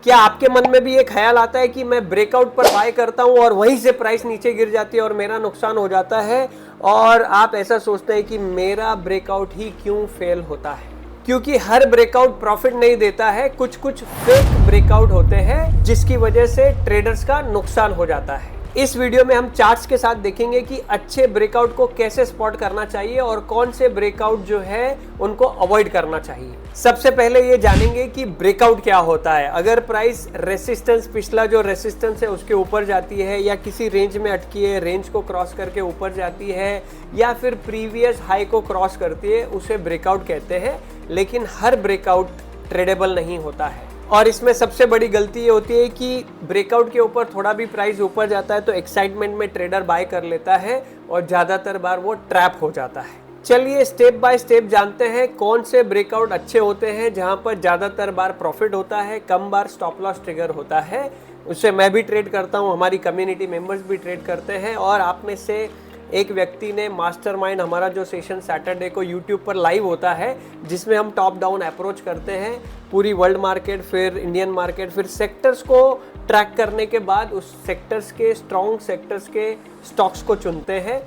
क्या आपके मन में भी ये ख्याल आता है कि मैं ब्रेकआउट पर बाय करता हूं और वहीं से प्राइस नीचे गिर जाती है और मेरा नुकसान हो जाता है, और आप ऐसा सोचते हैं कि मेरा ब्रेकआउट ही क्यों फेल होता है? क्योंकि हर ब्रेकआउट प्रॉफिट नहीं देता है, कुछ कुछ फेक ब्रेकआउट होते हैं जिसकी वजह से ट्रेडर्स का नुकसान हो जाता है। इस वीडियो में हम चार्ट्स के साथ देखेंगे कि अच्छे ब्रेकआउट को कैसे स्पॉट करना चाहिए और कौन से ब्रेकआउट जो है उनको अवॉइड करना चाहिए। सबसे पहले ये जानेंगे कि ब्रेकआउट क्या होता है। अगर प्राइस रेसिस्टेंस, पिछला जो रेसिस्टेंस है उसके ऊपर जाती है, या किसी रेंज में अटकी है, रेंज को क्रॉस करके ऊपर जाती है, या फिर प्रीवियस हाई को क्रॉस करती है, उसे ब्रेकआउट कहते हैं। लेकिन हर ब्रेकआउट ट्रेडेबल नहीं होता है, और इसमें सबसे बड़ी गलती ये होती है कि ब्रेकआउट के ऊपर थोड़ा भी प्राइस ऊपर जाता है तो एक्साइटमेंट में ट्रेडर बाय कर लेता है और ज़्यादातर बार वो ट्रैप हो जाता है। चलिए स्टेप बाय स्टेप जानते हैं कौन से ब्रेकआउट अच्छे होते हैं जहां पर ज़्यादातर बार प्रॉफिट होता है, कम बार स्टॉप लॉस ट्रिगर होता है। उससे मैं भी ट्रेड करता हूं, हमारी कम्युनिटी मेंबर्स भी ट्रेड करते हैं, और आप में से एक व्यक्ति ने मास्टरमाइंड, हमारा जो सेशन सैटरडे को यूट्यूब पर लाइव होता है जिसमें हम टॉप डाउन अप्रोच करते हैं, पूरी वर्ल्ड मार्केट, फिर इंडियन मार्केट, फिर सेक्टर्स को ट्रैक करने के बाद उस सेक्टर्स के, स्ट्रॉन्ग सेक्टर्स के स्टॉक्स को चुनते हैं।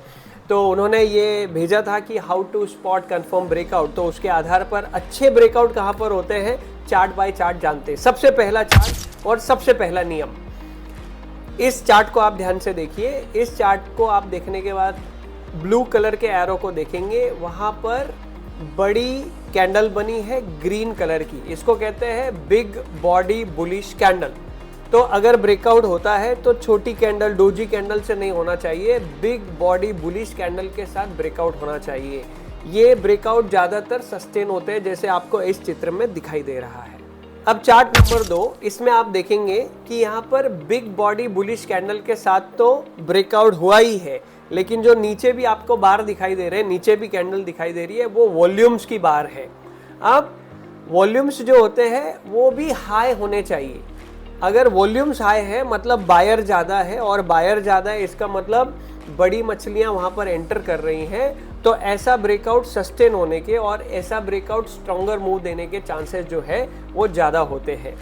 तो उन्होंने ये भेजा था कि how to spot confirm breakout, तो उसके आधार पर अच्छे ब्रेकआउट कहाँ पर होते हैं चार्ट बाय चार्ट जानते हैं। सबसे पहला चार्ट और सबसे पहला नियम, इस चार्ट को आप ध्यान से देखिए। इस चार्ट को आप देखने के बाद ब्लू कलर के एरो को देखेंगे, वहां पर बड़ी कैंडल बनी है ग्रीन कलर की, इसको कहते हैं बिग बॉडी बुलिश कैंडल। तो अगर ब्रेकआउट होता है तो छोटी कैंडल, डोजी कैंडल से नहीं होना चाहिए, बिग बॉडी बुलिश कैंडल के साथ ब्रेकआउट होना चाहिए। ये ब्रेकआउट ज़्यादातर सस्टेन होते हैं, जैसे आपको इस चित्र में दिखाई दे रहा है। अब चार्ट नंबर 2, इसमें आप देखेंगे कि यहाँ पर बिग बॉडी बुलिश कैंडल के साथ तो ब्रेकआउट हुआ ही है, लेकिन जो नीचे भी आपको बार दिखाई दे रहे हैं, नीचे भी कैंडल दिखाई दे रही है, वो वॉल्यूम्स की बार है। अब वॉल्यूम्स जो होते हैं वो भी हाई होने चाहिए। अगर वॉल्यूम्स हाई है मतलब बायर ज़्यादा है, और बायर ज़्यादा है इसका मतलब बड़ी मछलियाँ वहाँ पर एंटर कर रही हैं, तो ऐसा ब्रेकआउट सस्टेन होने के और ऐसा ब्रेकआउट स्ट्रॉन्गर मूव देने के चांसेस जो है वो ज़्यादा होते हैं।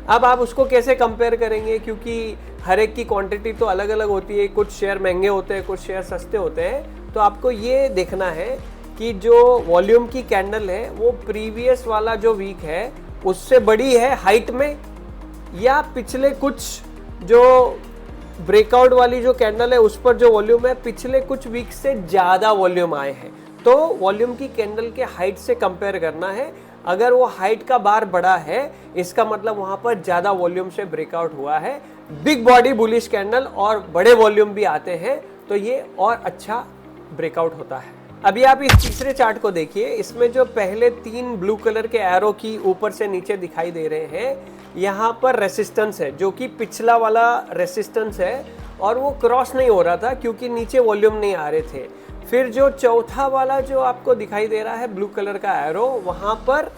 अब आप उसको कैसे कंपेयर करेंगे, क्योंकि हर एक की क्वांटिटी तो अलग अलग होती है, कुछ शेयर महंगे होते हैं, कुछ शेयर सस्ते होते हैं। तो आपको ये देखना है कि जो वॉल्यूम की कैंडल है वो प्रीवियस वाला जो वीक है उससे बड़ी है हाइट में, या पिछले कुछ जो ब्रेकआउट वाली जो कैंडल है उस पर जो वॉल्यूम है पिछले कुछ वीक से ज़्यादा वॉल्यूम आए हैं। तो वॉल्यूम की कैंडल के हाइट से कंपेयर करना है। अगर वो हाइट का बार बड़ा है इसका मतलब वहां पर ज़्यादा वॉल्यूम से ब्रेकआउट हुआ है। बिग बॉडी बुलिश कैंडल और बड़े वॉल्यूम भी आते हैं तो ये और अच्छा ब्रेकआउट होता है। अभी आप इस तीसरे चार्ट को देखिए, इसमें जो पहले 3 ब्लू कलर के एरो की ऊपर से नीचे दिखाई दे रहे हैं, यहाँ पर रेसिस्टेंस है जो कि पिछला वाला रेसिस्टेंस है, और वो क्रॉस नहीं हो रहा था क्योंकि नीचे वॉल्यूम नहीं आ रहे थे। फिर जो चौथा वाला जो आपको दिखाई दे रहा है ब्लू कलर का एरो, वहाँ पर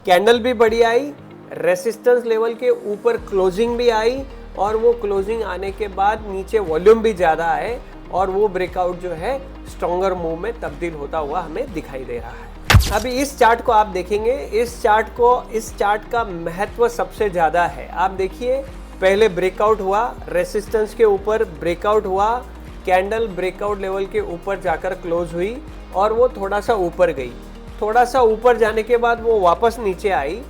कैंडल भी बड़ी आई, रेसिस्टेंस लेवल के ऊपर क्लोजिंग भी आई, और वो क्लोजिंग आने के बाद नीचे वॉल्यूम भी ज़्यादा आए, और वो ब्रेकआउट जो है स्ट्रॉन्गर मूव में तब्दील होता हुआ हमें दिखाई दे रहा है। अभी इस चार्ट को आप देखेंगे, इस चार्ट का महत्व सबसे ज़्यादा है। आप देखिए, पहले ब्रेकआउट हुआ, रेसिस्टेंस के ऊपर ब्रेकआउट हुआ, कैंडल ब्रेकआउट लेवल के ऊपर जाकर क्लोज हुई और वो थोड़ा सा ऊपर गई। थोड़ा सा ऊपर जाने के बाद वो वापस नीचे आई,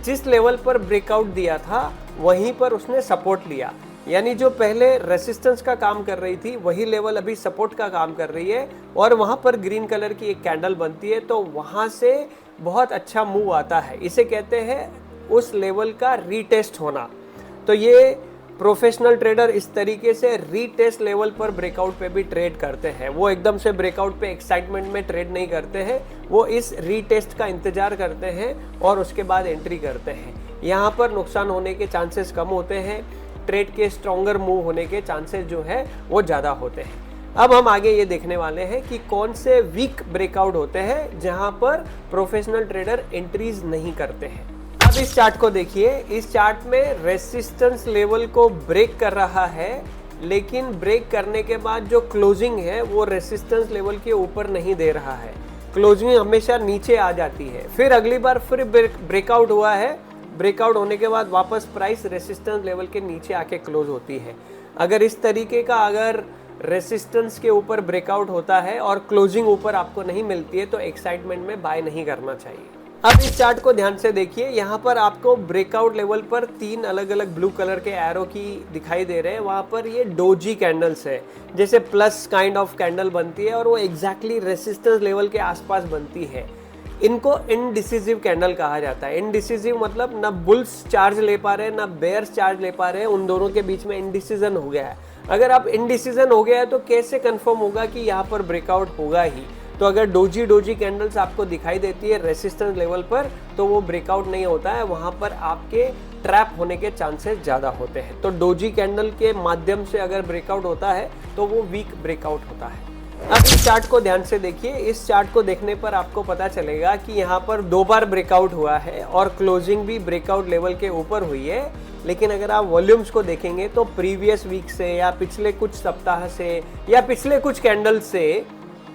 जिस लेवल पर ब्रेकआउट दिया था वहीं पर उसने सपोर्ट लिया, यानी जो पहले रेसिस्टेंस का काम कर रही थी वही लेवल अभी सपोर्ट का काम कर रही है, और वहाँ पर ग्रीन कलर की एक कैंडल बनती है, तो वहाँ से बहुत अच्छा मूव आता है। इसे कहते हैं उस लेवल का रीटेस्ट होना। तो ये प्रोफेशनल ट्रेडर इस तरीके से रीटेस्ट लेवल पर ब्रेकआउट पे भी ट्रेड करते हैं। वो एकदम से ब्रेकआउट पे एक्साइटमेंट में ट्रेड नहीं करते हैं, वो इस रीटेस्ट का इंतजार करते हैं और उसके बाद एंट्री करते हैं। यहाँ पर नुकसान होने के चांसेस कम होते हैं, ट्रेड के स्ट्रॉन्गर मूव होने के चांसेस जो है वो ज़्यादा होते हैं। अब हम आगे ये देखने वाले हैं कि कौन से वीक ब्रेकआउट होते हैं जहां पर प्रोफेशनल ट्रेडर एंट्रीज नहीं करते हैं। अब इस चार्ट को देखिए, इस चार्ट में रेसिस्टेंस लेवल को ब्रेक कर रहा है, लेकिन ब्रेक करने के बाद जो क्लोजिंग है वो रेसिस्टेंस लेवल के ऊपर नहीं दे रहा है, क्लोजिंग हमेशा नीचे आ जाती है। फिर अगली बार फिर ब्रेकआउट हुआ है, ब्रेकआउट होने के बाद वापस प्राइस रेसिस्टेंस लेवल के नीचे आके क्लोज होती है। अगर इस तरीके का अगर रेसिस्टेंस के ऊपर ब्रेकआउट होता है और क्लोजिंग ऊपर आपको नहीं मिलती है तो एक्साइटमेंट में बाय नहीं करना चाहिए। अब इस चार्ट को ध्यान से देखिए, यहाँ पर आपको ब्रेकआउट लेवल पर 3 अलग अलग ब्लू कलर के एरो की दिखाई दे रहे हैं। वहाँ पर ये डोजी कैंडल्स है, जैसे प्लस काइंड ऑफ कैंडल बनती है और वो एग्जैक्टली रेसिस्टेंस लेवल के आसपास बनती है। इनको इनडिसिसिव कैंडल कहा जाता है। इनडिसिसिव मतलब ना बुल्स चार्ज ले पा रहे हैं ना बेयर्स चार्ज ले पा रहे हैं, उन दोनों के बीच में इनडिसीजन हो गया है। अगर आप इनडिसीजन हो गया है तो कैसे कंफर्म होगा कि यहाँ पर ब्रेकआउट होगा ही? तो अगर डोजी कैंडल्स आपको दिखाई देती है रेसिस्टेंस लेवल पर तो वो ब्रेकआउट नहीं होता है, वहां पर आपके ट्रैप होने के चांसेस ज़्यादा होते हैं। तो डोजी कैंडल के माध्यम से अगर ब्रेकआउट होता है तो वो वीक ब्रेकआउट होता है। अब इस चार्ट को ध्यान से देखिए, इस चार्ट को देखने पर आपको पता चलेगा कि यहाँ पर 2 बार ब्रेकआउट हुआ है और क्लोजिंग भी ब्रेकआउट लेवल के ऊपर हुई है। लेकिन अगर आप वॉल्यूम्स को देखेंगे तो प्रीवियस वीक से या पिछले कुछ सप्ताह से या पिछले कुछ कैंडल से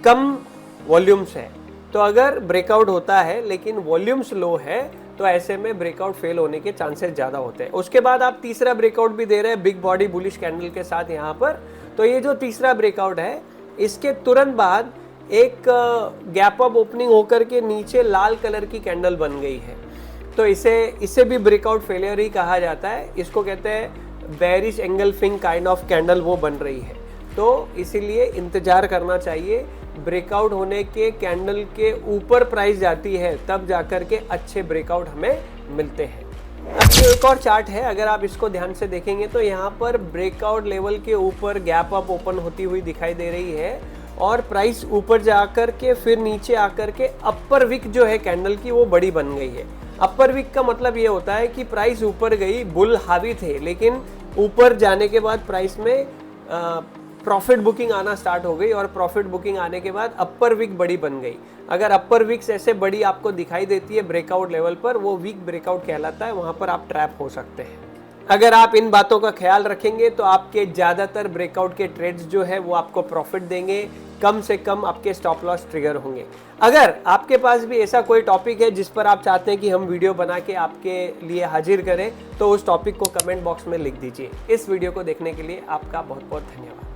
कम वॉल्यूम्स है। तो अगर ब्रेकआउट होता है लेकिन वॉल्यूम्स लो है तो ऐसे में ब्रेकआउट फेल होने के चांसेस ज़्यादा होते हैं। उसके बाद आप तीसरा ब्रेकआउट भी दे रहे हैं बिग बॉडी बुलिश कैंडल के साथ यहाँ पर। तो ये जो तीसरा ब्रेकआउट है इसके तुरंत बाद एक गैप अप ओपनिंग होकर के नीचे लाल कलर की कैंडल बन गई है। तो इसे भी ब्रेकआउट फेलियर ही कहा जाता है। इसको कहते हैं bearish engulfing kind of candle वो बन रही है। तो इसीलिए इंतजार करना चाहिए, ब्रेकआउट होने के कैंडल के ऊपर प्राइस जाती है तब जाकर के अच्छे ब्रेकआउट हमें मिलते हैं। अब ये एक और चार्ट है, अगर आप इसको ध्यान से देखेंगे तो यहाँ पर ब्रेकआउट लेवल के ऊपर गैप अप ओपन होती हुई दिखाई दे रही है और प्राइस ऊपर जाकर के फिर नीचे आकर के अपर विक जो है कैंडल की वो बड़ी बन गई है। अपर विक का मतलब ये होता है कि प्राइस ऊपर गई, बुल हावी थे, लेकिन ऊपर जाने के बाद प्राइस में प्रॉफिट बुकिंग आना स्टार्ट हो गई और प्रॉफिट बुकिंग आने के बाद अपर विक बड़ी बन गई। अगर अपर विक्स ऐसे बड़ी आपको दिखाई देती है ब्रेकआउट लेवल पर, वो वीक ब्रेकआउट कहलाता है, वहां पर आप ट्रैप हो सकते हैं। अगर आप इन बातों का ख्याल रखेंगे तो आपके ज़्यादातर ब्रेकआउट के ट्रेड्स जो है वो आपको प्रॉफिट देंगे, कम से कम आपके स्टॉप लॉस ट्रिगर होंगे। अगर आपके पास भी ऐसा कोई टॉपिक है जिस पर आप चाहते हैं कि हम वीडियो बना के आपके लिए हाजिर करें तो उस टॉपिक को कमेंट बॉक्स में लिख दीजिए। इस वीडियो को देखने के लिए आपका बहुत बहुत धन्यवाद।